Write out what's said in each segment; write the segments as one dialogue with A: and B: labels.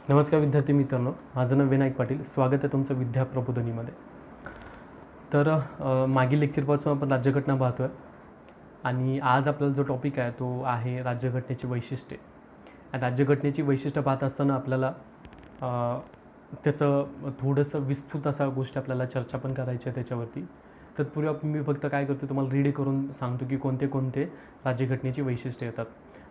A: नमस्कार विद्यार्थी मित्रांनो, माझं नाव विनायक पाटील. स्वागत आहे तुमचं विद्या प्रबोधिनीमध्ये. तर मागील लेक्चरपासून आपण राज्यघटना पाहतो आहे आणि आज आपल्याला जो टॉपिक आहे तो आहे राज्यघटनेची वैशिष्ट्ये. आणि राज्यघटनेची वैशिष्ट्य पाहत असताना आपल्याला त्याचं थोडंसं विस्तृत असा गोष्टी आपल्याला चर्चा पण करायची आहे त्याच्यावरती. तत्पूर्वी मी फक्त काय करतो, तुम्हाला रीड करून सांगतो की कोणते कोणते राज्यघटनेची वैशिष्ट्ये येतात.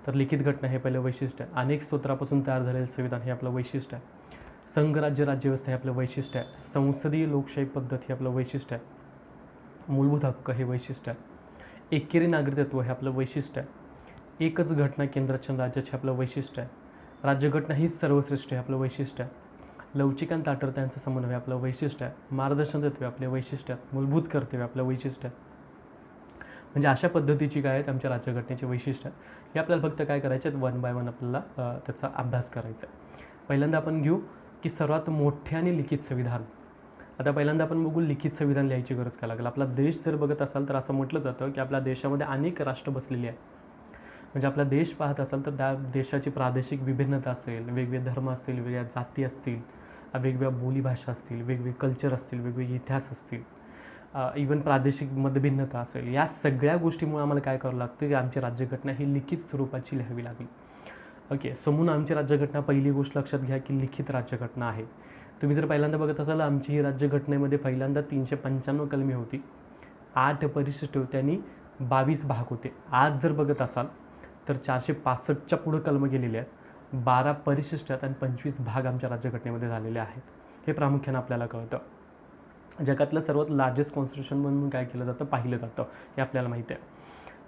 A: तर लिखित घटना हे पहिलं वैशिष्ट्य आहे. अनेक स्तोत्रापासून तयार झालेलं संविधान हे आपलं वैशिष्ट्य आहे. संघराज्य राज्यव्यवस्था हे आपलं वैशिष्ट्य आहे. संसदीय लोकशाही पद्धत हे आपलं वैशिष्ट्य आहे. मूलभूत हक्क हे वैशिष्ट्य आहे. एकेरी नागरिकत्व हे आपलं वैशिष्ट्य आहे. एकच घटना केंद्राच्या राज्याचे आपलं वैशिष्ट्य आहे. राज्यघटना हीच सर्वश्रेष्ठ हे आपलं वैशिष्ट्य आहे. लवचिक आणि ताठरता यांचा समन्वय आपलं वैशिष्ट्य आहे. मार्गदर्शन तत्त्वे आपले वैशिष्ट्य आहेत. मूलभूत कर्तव्य आपलं वैशिष्ट्य आहे. म्हणजे अशा पद्धतीची काय आहेत आमच्या राज्यघटनेची वैशिष्ट्य हे आपल्याला फक्त काय करायचे आहेत, वन बाय वन आपल्याला त्याचा अभ्यास करायचा आहे. पहिल्यांदा आपण घेऊ की सर्वात मोठे आणि लिखित संविधान. आता पहिल्यांदा आपण बघू लिखित संविधान लिहायची गरज काय लागेल. आपला देश जर बघत असाल तर असं म्हटलं जातं की आपल्या देशामध्ये अनेक राष्ट्र बसलेली आहे. म्हणजे आपला देश पाहत असाल तर त्या देशाची प्रादेशिक विभिन्नता असेल, वेगवेगळे धर्म असतील, वेगवेगळ्या जाती असतील, वेगवेगळ्या बोलीभाषा असतील, वेगवेगळे कल्चर असतील, वेगवेगळे इतिहास असतील, इवन प्रादेशिक मतभिन्नता असेल. या सगळ्या गोष्टीमुळे आम्हाला काय करावं लागतं की आमची राज्यघटना ही लिखित स्वरूपाची लिहावी लागली. ओके, सो म्हणून आमची राज्यघटना पहिली गोष्ट लक्षात घ्या की लिखित राज्यघटना आहे. तुम्ही जर पहिल्यांदा बघत असाल आमची ही राज्यघटनेमध्ये पहिल्यांदा 395 कलमे होती, 8 परिशिष्ट होते आणि 22 भाग होते. आज जर बघत असाल तर 465च्या पुढं कलमं गेलेले आहेत, 12 परिशिष्ट आहेत आणि 25 भाग आमच्या राज्यघटनेमध्ये झालेले आहेत. हे प्रामुख्याने आपल्याला कळतं. जगातलं सर्वात लार्जेस्ट कॉन्स्टिट्यूशन म्हणून काय केलं जातं, पाहिलं जातं, हे आपल्याला माहिती आहे.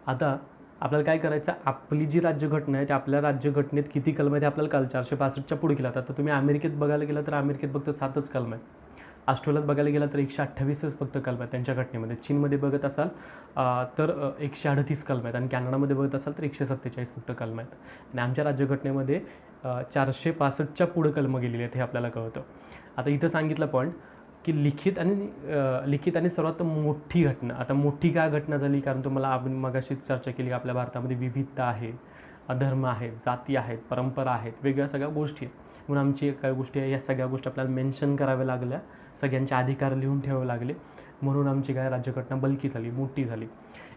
A: आता आपल्याला काय करायचं, आपली जी राज्यघटना आहे ते आपल्या राज्यघटनेत किती कलम आहे ते आपल्याला कळलं. 465च्या पुढे गेला तर तुम्ही अमेरिकेत बघायला गेला तर अमेरिकेत फक्त 7च कलम आहे. ऑस्ट्रेलियात बघायला गेला तर 128च फक्त कलम आहेत त्यांच्या घटनेमध्ये. चीनमध्ये बघत असाल तर 138 कलम आहेत आणि कॅनडामध्ये बघत असाल तर 147 फक्त कलम आहेत. आणि आमच्या राज्यघटनेमध्ये 465च्या पुढं कलमं गेलेली आहेत हे आपल्याला कळतं. आता इथं सांगितलं पॉईंट की लिखित आणि सर्वात मोठी घटना. आता मोठी काय घटना झाली, कारण तुम्हाला आपण मगाशीच चर्चा केली की आपल्या भारतामध्ये विविधता आहे, धर्म आहेत, जाती आहेत, परंपरा आहेत, वेगवेगळ्या सगळ्या गोष्टी आहेत. म्हणून आमची काय गोष्टी आहे, या सगळ्या गोष्टी आपल्याला मेन्शन कराव्या लागल्या, सगळ्यांचे अधिकार लिहून ठेवावे लागले. म्हणून आमची काय राज्यघटना बलकी झाली, मोठी झाली.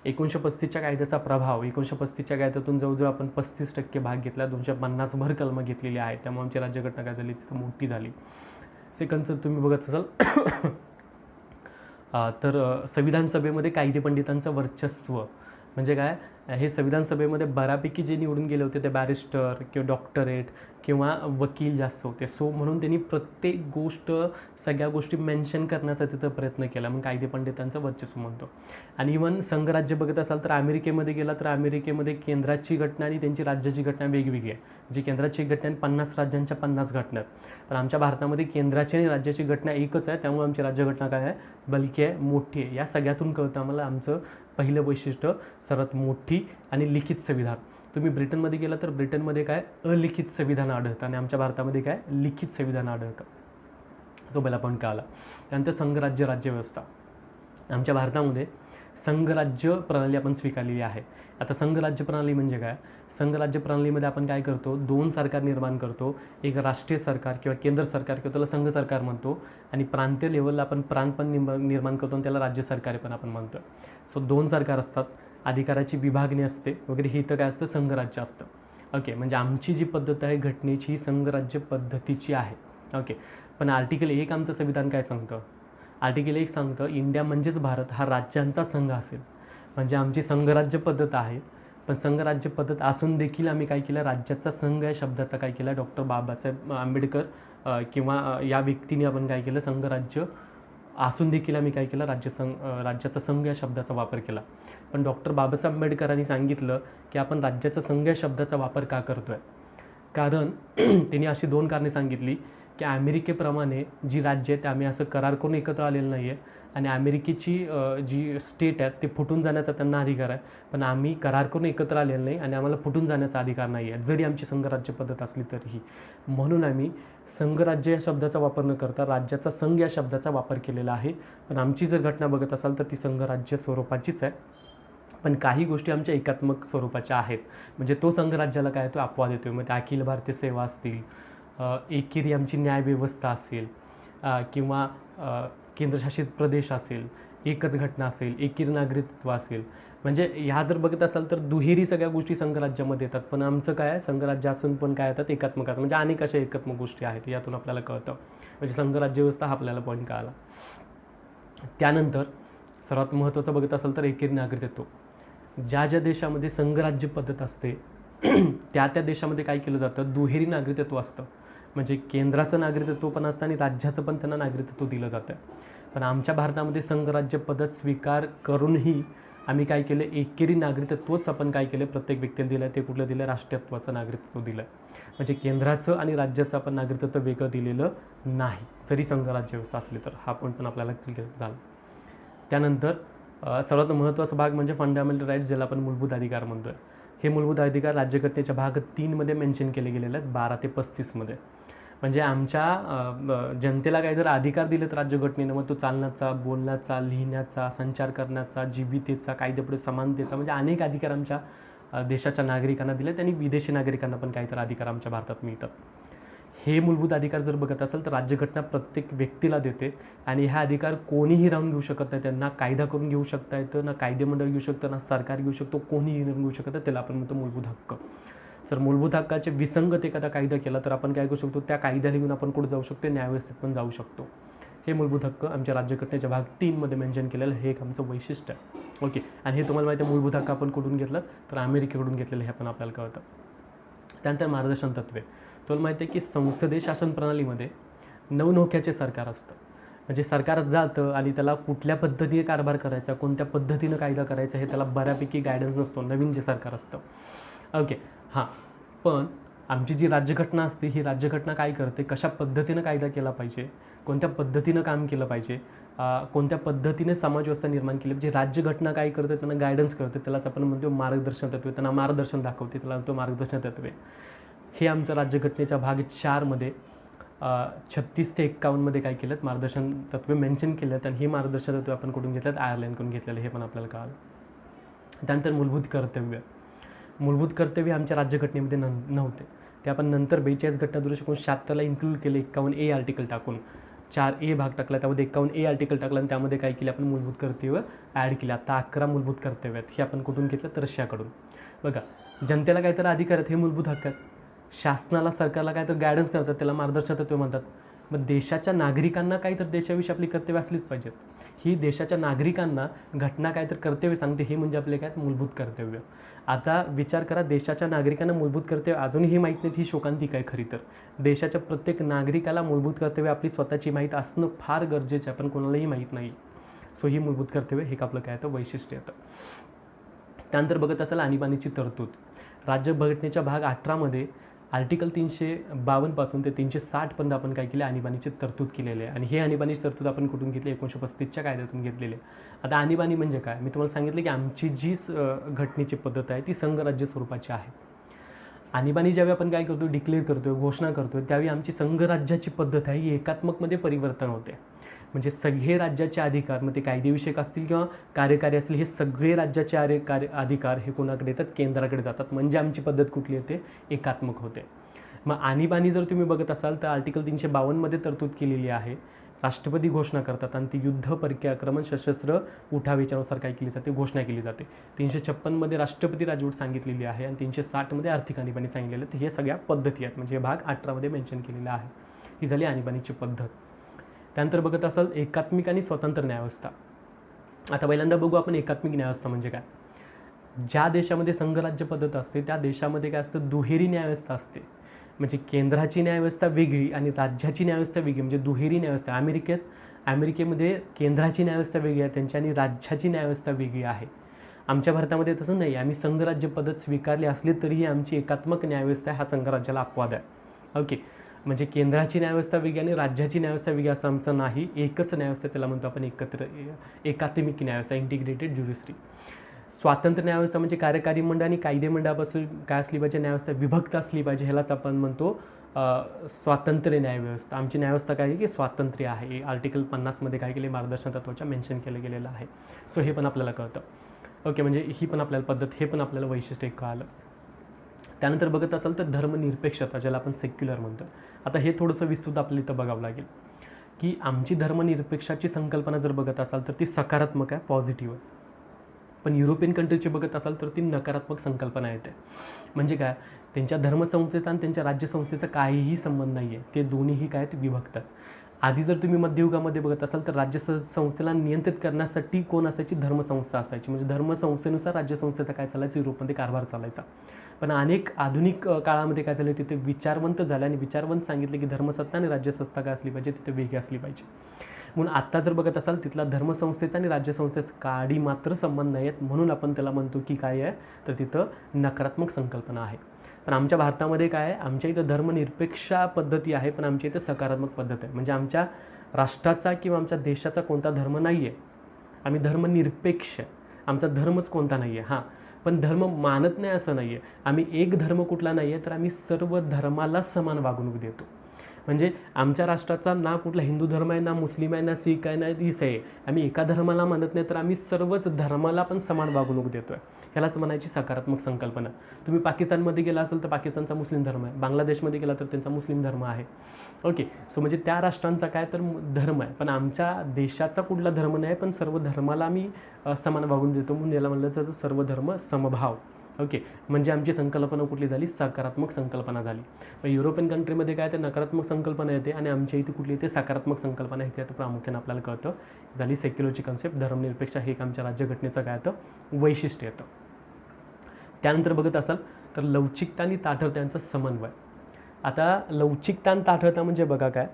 A: 1935च्या कायद्याचा प्रभाव, 1935च्या कायद्यातून जवळजवळ आपण 35% भाग घेतला, 250 भर कलमं घेतलेली आहेत. त्यामुळे आमची राज्यघटना काय झाली, तिथं मोठी झाली. सेकंडचं तुम्ही बघत असाल तर संविधान सभेमध्ये कायदे पंडितांचं वर्चस्व. म्हणजे काय, हे संविधान सभेमध्ये बऱ्यापैकी जे निवडून गेले होते ते बॅरिस्टर किंवा डॉक्टरेट किंवा वकील जास्त होते. सो म्हणून त्यांनी प्रत्येक गोष्ट, सगळ्या गोष्टी मेन्शन करण्याचा तिथं प्रयत्न केला. मग कायदे पंडितांचं वर्चस्व म्हणतो. आणि इवन संघराज्य बघत असाल तर अमेरिकेमध्ये गेला तर अमेरिकेमध्ये केंद्राची घटना आणि त्यांची राज्याची घटना वेगवेगळी आहे. जी केंद्राची घटना आणि 50 राज्यांच्या 50 घटना आहेत. पण आमच्या भारतामध्ये केंद्राची आणि राज्याची घटना एकच आहे. त्यामुळे आमची राज्यघटना काय आहे, बलकी आहे, मोठी आहे. या सगळ्यातून कळतं आम्हाला आमचं पहिलं वैशिष्ट्य सर्वात मोठी आणि लिखित संविधान. तुम्ही ब्रिटनमध्ये गेला तर ब्रिटनमध्ये काय अलिखित संविधान आढळतं आणि आमच्या भारतामध्ये काय लिखित संविधान आढळतं. जो पहिला पण कळाला. त्यानंतर संघराज्य राज्यव्यवस्था. आमच्या भारतामध्ये संघराज्य प्रणाली आपण स्वीकारलेली आहे. आता संघराज्य प्रणाली म्हणजे काय, संघराज्य प्रणालीमध्ये आपण काय करतो, 2 सरकार निर्माण करतो. एक राष्ट्रीय सरकार किंवा केंद्र सरकार किंवा त्याला संघ सरकार म्हणतो, आणि प्रांतीय लेवलला आपण प्रांत पण निर्माण करतो आणि त्याला राज्य सरकार पण आपण म्हणतो. सो 2 सरकार असतात, अधिकाराची विभागणी असते वगैरे. हे इथं काय असतं, संघराज्य असतं. ओके, म्हणजे आमची जी पद्धत आहे घटनेची ही संघराज्य पद्धतीची आहे. ओके, पण आर्टिकल 1 आमचं संविधान काय सांगतं, आर्टिकल 1 सांगतं इंडिया म्हणजेच भारत हा राज्यांचा संघ असेल. म्हणजे आमची संघराज्य पद्धत आहे, पण संघराज्य पद्धत असून देखील आम्ही काय केलं, राज्याचा संघ या शब्दाचा काय केला, डॉक्टर बाबासाहेब आंबेडकर किंवा या व्यक्तीने आपण काय केलं, संघराज्य असून देखील आम्ही काय केलं, राज्याचा संघ या शब्दाचा वापर केला. पण डॉक्टर बाबासाहेब आंबेडकरांनी सांगितलं की आपण राज्याचा संघ या शब्दाचा वापर का करतो आहे. कारण त्यांनी अशी 2 कारणे सांगितली की अमेरिकेप्रमाणे जी राज्य आहेत ते आम्ही असं करार करून एकत्र आलेलं नाही आहे, आणि अमेरिकेची जी स्टेट आहेत ते फुटून जाण्याचा त्यांना अधिकार आहे, पण आम्ही करार करून एकत्र आलेलं नाही आणि आम्हाला फुटून जाण्याचा अधिकार नाही आहे, जरी आमची संघराज्य पद्धत असली तरीही. म्हणून आम्ही संघराज्य या शब्दाचा वापर न करता राज्याचा संघ या शब्दाचा वापर केलेला आहे. पण आमची जर घटना बघत असाल तर ती संघराज्य स्वरूपाचीच आहे, पण काही गोष्टी आमच्या एकात्मक स्वरूपाच्या आहेत. म्हणजे तो संघराज्याला काय तो अपवाद येतो. मग ते अखिल भारतीय सेवा असतील, एकेरी आमची न्यायव्यवस्था असेल किंवा केंद्रशासित प्रदेश असेल, एकच घटना असेल, एकेरी नागरिकत्व असेल, म्हणजे ह्या जर बघत असाल तर दुहेरी सगळ्या गोष्टी संघराज्यामध्ये येतात. पण आमचं काय आहे, संघराज्य असून पण काय येतात एकात्मक, म्हणजे अनेक अशा एकात्मक गोष्टी आहेत, यातून आपल्याला कळतं. म्हणजे संघराज्य व्यवस्था हा आपल्याला पॉईंट कळाला. त्यानंतर सर्वात महत्त्वाचं बघत असाल तर एकेरी नागरिकत्व. ज्या ज्या देशामध्ये संघराज्य पद्धत असते त्या देशामध्ये काय केलं जातं, दुहेरी नागरिकत्व असतं. म्हणजे केंद्राचं नागरिकत्व पण असतं आणि राज्याचं पण त्यांना नागरिकत्व दिलं जातं. पण आमच्या भारतामध्ये संघराज्य पद्धत स्वीकार करूनही आम्ही काय केलं, एकेरी नागरिकत्वच आपण काय केलं, प्रत्येक व्यक्तीला दिलं. ते कुठलं दिलं, राष्ट्रीयत्वाचं नागरिकत्व दिलं. म्हणजे केंद्राचं आणि राज्याचं आपण नागरिकत्व वेगळं दिलेलं नाही, जरी संघराज्य व्यवस्था असली तर. हा पॉईंट पण आपल्याला क्लिअर झाला. त्यानंतर सर्वात महत्त्वाचा भाग म्हणजे फंडामेंटल राईट्स, ज्याला आपण मूलभूत अधिकार म्हणतोय. हे मूलभूत अधिकार राज्यघटनेच्या भाग 3 मध्ये मेन्शन केले गेलेले आहेत, 12 ते 35 मध्ये. म्हणजे आमच्या जनतेला काही जर अधिकार दिलेत राज्यघटनेनं, मग तो चालण्याचा, बोलण्याचा, लिहिण्याचा, संचार करण्याचा, जीवितेचा, कायद्यापुढे समानतेचा, म्हणजे अनेक अधिकार आमच्या देशाच्या नागरिकांना दिले. आणि विदेशी नागरिकांना पण काहीतरी अधिकार आमच्या भारतात मिळतात. हे मूलभूत अधिकार जर बघत असाल तर राज्यघटना प्रत्येक व्यक्तीला देते आणि हा अधिकार कोणीही राहून घेऊ शकत नाही. त्यांना कायदा करून घेऊ शकता येतं, ना कायदेमंडळ घेऊ शकतं, ना सरकार घेऊ शकतो, कोणीही घेऊ शकतं. त्याला आपण म्हणतो मूलभूत हक्क. जर मूलभूत हक्काचे विसंगत एखादा कायदा केला तर आपण काय करू शकतो, त्या कायद्याला घेऊन आपण कुठे जाऊ शकतो, न्यायव्यवस्थेत पण जाऊ शकतो. हे मूलभूत हक्क आमच्या राज्यघटनेच्या भाग 3 मध्ये मेन्शन केलेलं हे एक आमचं वैशिष्ट्य आहे. ओके. आणि हे तुम्हाला माहिती आहे, मूलभूत हक्क आपण कुठून घेतलं तर अमेरिकेकडून घेतलेलं हे पण आपल्याला कळतं. त्यानंतर मार्गदर्शन तत्त्वे. तुम्हाला माहिती आहे की संसदीय शासन प्रणालीमध्ये नवनोख्याचे सरकार असतं. म्हणजे सरकार जातं आणि त्याला कुठल्या पद्धतीने कारभार करायचा, कोणत्या पद्धतीनं कायदा करायचा हे त्याला बऱ्यापैकी गायडन्स नसतो, नवीन जे सरकार असतं. ओके. हां, पण आमची जी राज्यघटना असते, ही राज्यघटना काय करते, कशा पद्धतीनं कायदा केला पाहिजे, कोणत्या पद्धतीनं काम केलं पाहिजे, कोणत्या पद्धतीने समाजव्यवस्था निर्माण केली पाहिजे, राज्यघटना काय करते, त्यांना गायडन्स करते. त्यालाच आपण म्हणतो मार्गदर्शन तत्त्वे, त्यांना मार्गदर्शन दाखवते, त्याला म्हणतो मार्गदर्शन तत्त्वे. हे आमचं राज्यघटनेच्या भाग 4 मध्ये 36 ते 51 मध्ये काय केलं, मार्गदर्शन तत्त्वे मेन्शन केलेत. आणि ही मार्गदर्शन तत्त्वे आपण कुठून घेतल्यात, आयर्लंडकडून घेतलेले, हे पण आपल्याला कळालं. त्यानंतर मूलभूत कर्तव्य. मूलभूत कर्तव्य आमच्या राज्यघटनेमध्ये नव्हते, ते आपण नंतर 42 घटना दुरुस्ती 1976 इन्क्लूड केले. 51A आर्टिकल टाकून 4A भाग टाकला, त्यामध्ये 51A आर्टिकल टाकला आणि त्यामध्ये काय केले, आपण मूलभूत कर्तव्य ॲड केले. आता 11 मूलभूत कर्तव्य आहेत. हे आपण कुठून घेतलं तर रशियाकडून. बघा, जनतेला काहीतरी अधिकार आहेत, हे मूलभूत हक्क आहेत. शासनाला, सरकारला काहीतरी गायडन्स करतात, त्याला मार्गदर्शन तत्त्वे म्हणतात. मग देशाच्या नागरिकांना काहीतरी देशाविषयी आपली कर्तव्य असलीच पाहिजेत. ही देशाच्या नागरिकांना घटना काहीतरी कर्तव्य सांगते, हे म्हणजे आपले काय, मूलभूत कर्तव्य. आता विचार करा, देशाच्या नागरिकांना मूलभूत कर्तव्य अजूनही माहीत नाहीत, ही शोकांतिका आहे खरी तर. देशाच्या प्रत्येक नागरिकाला मूलभूत कर्तव्य आपली स्वतःची माहीत असणं फार गरजेचं आहे, पण कोणालाही माहीत नाही. सो ही मूलभूत कर्तव्य हे आपलं काय येतं, वैशिष्ट्य येतं. त्यानंतर बघत असाल आणीबाणीची तरतूद. राज्यघटनेच्या भाग 18 मध्ये आर्टिकल 352 पासून ते 360 पर्यंत आपण काय केले, आणीबाणीची तरतूद केलेली आहे. आणि हे आणीबाणीची तरतूद आपण कुठून घेतली, 1935च्या कायद्यातून घेतलेली आहे. आता आणीबाणी म्हणजे काय, मी तुम्हाला सांगितलं की आमची जी घटनेची पद्धत आहे ती संघराज्य स्वरूपाची आहे. आणीबाणी ज्यावेळी आपण काय करतो, डिक्लेअर करतोय, घोषणा करतोय, त्यावेळी आमची संघराज्याची पद्धत आहे ही एकात्मकमध्ये परिवर्तन होते. म्हणजे सगळे राज्याचे अधिकार, मग ते कायदेविषयक असतील किंवा कार्यकारी असतील, हे सगळे राज्याचे अधिकार हे कोणाकडे येतात, केंद्राकडे जातात. म्हणजे आमची पद्धत कुठली येते, एकात्मक होते. मग आणीबाणी जर तुम्ही बघत असाल तर आर्टिकल 352 मध्ये तरतूद केलेली आहे. राष्ट्रपती घोषणा करतात आणि ती युद्ध, परकीय आक्रमण, सशस्त्र उठाव याच्यानुसार काय केली जाते, घोषणा केली जाते. 356 मध्ये राष्ट्रपती राजवट सांगितलेली आहे आणि 360 मध्ये आर्थिक आणीबाणी सांगितलेलं. तर हे सगळ्या पद्धती आहेत, म्हणजे भाग 18 मध्ये मेन्शन केलेला आहे. ही झाली आणीबाणीची पद्धत. त्यानंतर बघत असाल एकात्मिक आणि स्वतंत्र न्यायव्यवस्था. आता पहिल्यांदा बघू आपण एकात्मिक न्यायव्यवस्था म्हणजे काय. ज्या देशामध्ये संघराज्य पद्धत असते त्या देशामध्ये काय असतं, दुहेरी न्यायव्यवस्था असते. म्हणजे केंद्राची न्यायव्यवस्था वेगळी आणि राज्याची न्यायव्यवस्था वेगळी, म्हणजे दुहेरी न्यायव्यवस्था. अमेरिकेमध्ये केंद्राची न्यायव्यवस्था वेगळी आहे त्यांची आणि राज्याची न्यायव्यवस्था वेगळी आहे. आमच्या भारतामध्ये तसं नाही. आम्ही संघराज्य पद्धत स्वीकारली असली तरीही आमची एकात्मक न्यायव्यवस्था हा संघराज्याला अपवाद आहे. ओके. म्हणजे केंद्राची न्यायव्यवस्था वेगळी आणि राज्याची न्यायव्यवस्था वेगळी असं आमचं नाही, एकच न्यायव्यवस्था, त्याला म्हणतो आपण एकात्मिक न्यायव्यवस्था, इंटिग्रेटेड ज्युडिशरी. स्वातंत्र्य न्यायव्यवस्था म्हणजे कार्यकारी मंडळ आणि कायदे मंडळापासून काय असली पाहिजे, न्यायव्यवस्था विभक्त असली पाहिजे, ह्यालाच आपण म्हणतो स्वातंत्र्य न्यायव्यवस्था. आमची न्यायव्यवस्था काय आहे की स्वातंत्र्य आहे. आर्टिकल 50 मध्ये काय केले, मार्गदर्शन तत्त्वाच्या मेन्शन केलं गेलेलं आहे. सो हे पण आपल्याला कळतं. ओके. म्हणजे ही पण आपल्याला पद्धत, हे पण आपल्याला वैशिष्ट्य कळालं. त्यानंतर बघत असाल तर धर्मनिरपेक्षता, ज्याला आपण सेक्युलर म्हणतो. आता हे थोडंसं विस्तृत आपल्याला इथं बघावं लागेल की आमची धर्मनिरपेक्षाची संकल्पना जर बघत असाल तर ती सकारात्मक आहे, पॉझिटिव्ह आहे. पण युरोपियन कंट्रीची बघत असाल तर ती नकारात्मक संकल्पना येते. म्हणजे काय, त्यांच्या धर्मसंस्थेचा आणि त्यांच्या राज्यसंस्थेचा काहीही संबंध नाही आहे. ते दोन्हीही काय ते विभक्त आहेत. आधी जर तुम्ही मध्ययुगामध्ये बघत असाल तर राज्यसंस्थेला नियंत्रित करण्यासाठी कोण असायची, धर्मसंस्था असायची. म्हणजे धर्मसंस्थेनुसार राज्यसंस्थेचा काय चालायचं, युरोपमध्ये कारभार चालायचा. पण अनेक आधुनिक काळामध्ये काय झालं, तिथे विचारवंत झाले आणि विचारवंत सांगितले की धर्मसत्ता आणि राज्यसत्ता काय असली पाहिजे, तिथे वेगळी असली पाहिजे. म्हणून आत्ता जर बघत असाल तिथला धर्मसंस्थेचा आणि राज्यसंस्थेचा काडी मात्र संबंध नाही आहेत. म्हणून आपण त्याला म्हणतो की काय आहे, तर तिथं नकारात्मक संकल्पना आहे. पण आमच्या भारतामध्ये काय आहे, आमच्या इथं धर्मनिरपेक्ष पद्धती आहे, पण आमच्या इथं सकारात्मक पद्धत आहे. म्हणजे आमच्या राष्ट्राचा किंवा आमच्या देशाचा कोणता धर्म नाही आहे, आम्ही धर्मनिरपेक्ष, आमचा धर्मच कोणता नाही आहे. हां, पण धर्म मानत नाही असं नाही आहे. आम्ही एक धर्म कुठला नाही आहे, तर आम्ही सर्व धर्माला समान वागणूक देतो. म्हणजे आमच्या राष्ट्राचा ना कुठला हिंदू धर्म आहे, ना मुस्लिम आहे, ना सिख आहे, ना ईसाई आहे. आम्ही एका धर्माला मानत नाही, तर आम्ही सर्वच धर्माला पण समान वागणूक देतो आहे. ह्यालाच म्हणायची सकारात्मक संकल्पना. तुम्ही पाकिस्तानमध्ये गेला असेल तर पाकिस्तानचा मुस्लिम धर्म आहे, बांगलादेशमध्ये गेला तर त्यांचा मुस्लिम धर्म आहे. ओके, सो म्हणजे त्या राष्ट्रांचा काय तर धर्म आहे, पण आमच्या देशाचा कुठला धर्म नाही, पण सर्व धर्माला आम्ही समान वागून देतो. म्हणून याला म्हणलं जातं सर्व धर्म समभाव. ओके, म्हणजे आमची संकल्पना कुठली झाली, सकारात्मक संकल्पना झाली. मग युरोपियन कंट्रीमध्ये काय ते नकारात्मक संकल्पना येते आणि आमच्या इथे कुठली येते, सकारात्मक संकल्पना येते. तर प्रामुख्याने आपल्याला कळतं झाली सेक्युलरची कन्सेप्ट, धर्मनिरपेक्ष हे एक आमच्या राज्यघटनेचं काय येतं, वैशिष्ट्य येतं. त्यानंतर बघत असाल तर लवचिकता आणि ताठरता यांचा समन्वय. आता लवचिकता आणि ताठरता म्हणजे बघा काय,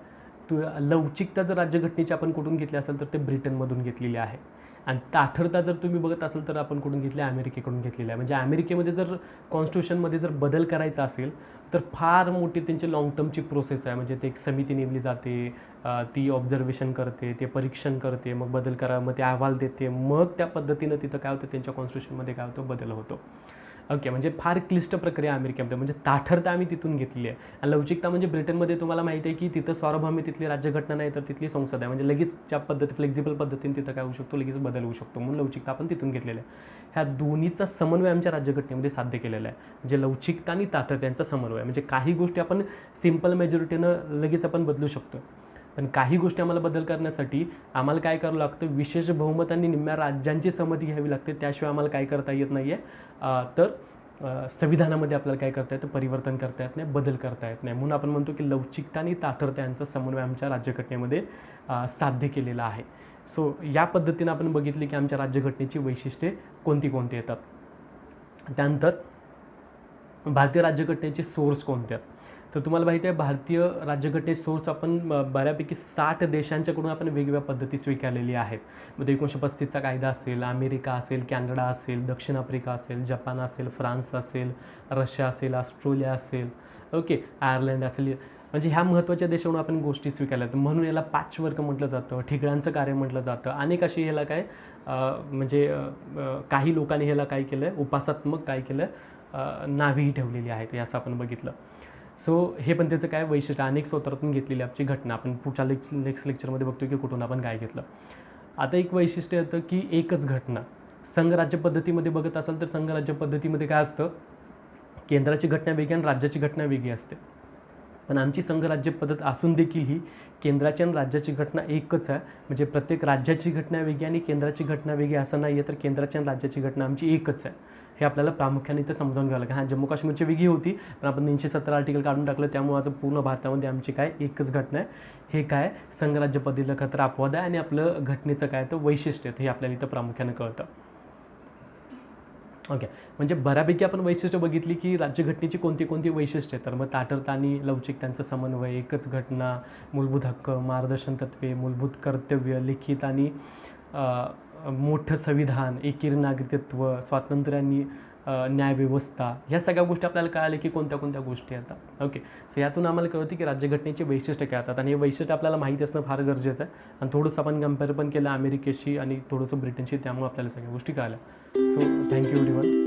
A: लवचिकता जर राज्यघटनेची आपण कुठून घेतली असेल तर ते ब्रिटनमधून घेतलेली आहे. आणि ताठरता जर तुम्ही बघत असाल तर आपण कुठून घेतली, अमेरिकेकडून घेतलेली आहे. म्हणजे अमेरिकेमध्ये जर कॉन्स्टिट्यूशनमध्ये जर बदल करायचा असेल तर फार मोठी त्यांची लाँग टर्मची प्रोसेस आहे. म्हणजे ते एक समिती नेमली जाते, ती ऑब्झर्वेशन करते, ते परीक्षण करते, मग बदल करा, मग ते अहवाल देते, मग त्या पद्धतीनं तिथं काय होतं, त्यांच्या कॉन्स्टिट्यूशनमध्ये काय होतं, बदल होतो. ओके, म्हणजे फार क्लिष्ट प्रक्रिया अमेरिकेमध्ये. म्हणजे ताठरता आम्ही तिथून घेतली आहे. आणि लवचिकता म्हणजे ब्रिटनमध्ये तुम्हाला माहिती आहे की तिथं सार्वभौम तिथली राज्यघटना नाही तर तिथली संसद आहे. म्हणजे लगेच ज्या पद्धती फ्लेक्झिबल पद्धतीने तिथं काय होऊ शकतो, लगेच बदल होऊ शकतो. म्हणून लवचिकता आपण तिथून घेतलेलं आहे. ह्या दोन्हीचा समन्वय आमच्या राज्यघटनेमध्ये साध्य केलेला आहे. म्हणजे लवचिकता आणि ताठरता यांचा समन्वय. म्हणजे काही गोष्टी आपण सिम्पल मेजॉरिटीनं लगेच आपण बदलू शकतो, पण काही गोष्टी आम्हाला बदल करण्यासाठी आम्हाला काय करावं लागतं, विशेष बहुमत आणि निम्म्या राज्यांची सहमती घ्यावी लागते. त्याशिवाय आम्हाला काय करता येत नाही आहे, तर संविधानामध्ये आपल्याला काय करता येतं, परिवर्तन करता येत नाही, बदल करता येत नाही. म्हणून आपण म्हणतो की लवचिकता आणि ताठरता यांचा समन्वय आमच्या राज्यघटनेमध्ये साध्य केलेला आहे. सो या पद्धतीनं आपण बघितले की आमच्या राज्यघटनेची वैशिष्ट्ये कोणती कोणती येतात. त्यानंतर भारतीय राज्यघटनेचे सोर्स कोणते आहेत, तर तुम्हाला माहिती आहे भारतीय राज्यघटनेचे सोर्स आपण बऱ्यापैकी 60 देशांच्याकडून आपण वेगवेगळ्या पद्धती स्वीकारलेली आहेत. मध्ये 1935चा कायदा असेल, अमेरिका असेल, कॅनडा असेल, दक्षिण आफ्रिका असेल, जपान असेल, फ्रान्स असेल, रशिया असेल, ऑस्ट्रेलिया असेल, ओके, आयर्लंड असेल. म्हणजे ह्या महत्त्वाच्या देशाकडून आपण गोष्टी स्वीकारल्या. म्हणून याला पॅचवर्क म्हटलं जातं, ठिगळांचं कार्य म्हटलं जातं. अनेक अशी ह्याला काय म्हणजे काही लोकांनी ह्याला काय केलं आहे, उपासात्मक काय केलं आहे, नावेही ठेवलेली आहेत, हे असं आपण बघितलं. सो हे पण त्याचं काय वैशिष्ट्य, अनेक स्रोतातून घेतलेली आमची घटना. आपण पुढच्या नेक्स्ट लेक्चरमध्ये बघतो की कुठून आपण काय घेतलं. आता एक वैशिष्ट्य येतं की एकच घटना. संघराज्य पद्धतीमध्ये बघत असाल तर संघराज्य पद्धतीमध्ये काय असतं, केंद्राची घटना वेगळी आणि राज्याची घटना वेगळी असते. पण आमची संघराज्य पद्धत असून देखील ही केंद्राची आणि राज्याची घटना एकच आहे. म्हणजे प्रत्येक राज्याची घटना वेगळी आणि केंद्राची घटना वेगळी असं नाही आहे, तर केंद्राची आणि राज्याची घटना आमची एकच आहे. हे आपल्याला प्रामुख्याने इथं समजावून घ्यावं लागेल. हां, जम्मू काश्मीरची वेगळी होती, पण आपण 317 आर्टिकल काढून टाकलं, त्यामुळे आज पूर्ण भारतामध्ये आमची काय एकच घटना आहे. हे काय संघराज्य पद्धतीला खतर अपवाद आहे आणि आपलं घटनेचं काय तर वैशिष्ट्य हे आपल्याला इथं प्रामुख्याने कळतं. ओके, म्हणजे बऱ्यापैकी आपण वैशिष्ट्य बघितली की राज्यघटनेची कोणती कोणती वैशिष्ट्ये. तर मग ताठरता आणि लवचिकतांचा समन्वय, एकच घटना, मूलभूत हक्क, मार्गदर्शन तत्त्वे, मूलभूत कर्तव्य, लिखित आणि मोठं संविधान, एकेरी नागरिकत्व, स्वातंत्र्य आणि न्यायव्यवस्था, ह्या सगळ्या गोष्टी आपल्याला कळाल्या की कोणत्या कोणत्या गोष्टी येतात. ओके, सो यातून आम्हाला कळतं की राज्यघटनेचे वैशिष्ट्य काय येतात आणि हे वैशिष्ट्य आपल्याला माहिती असणं फार गरजेचं आहे. आणि थोडंसं आपण कम्पेअर पण केलं अमेरिकेशी आणि थोडंसं ब्रिटनशी, त्यामुळे आपल्याला सगळ्या गोष्टी कळाल्या. So thank you everyone.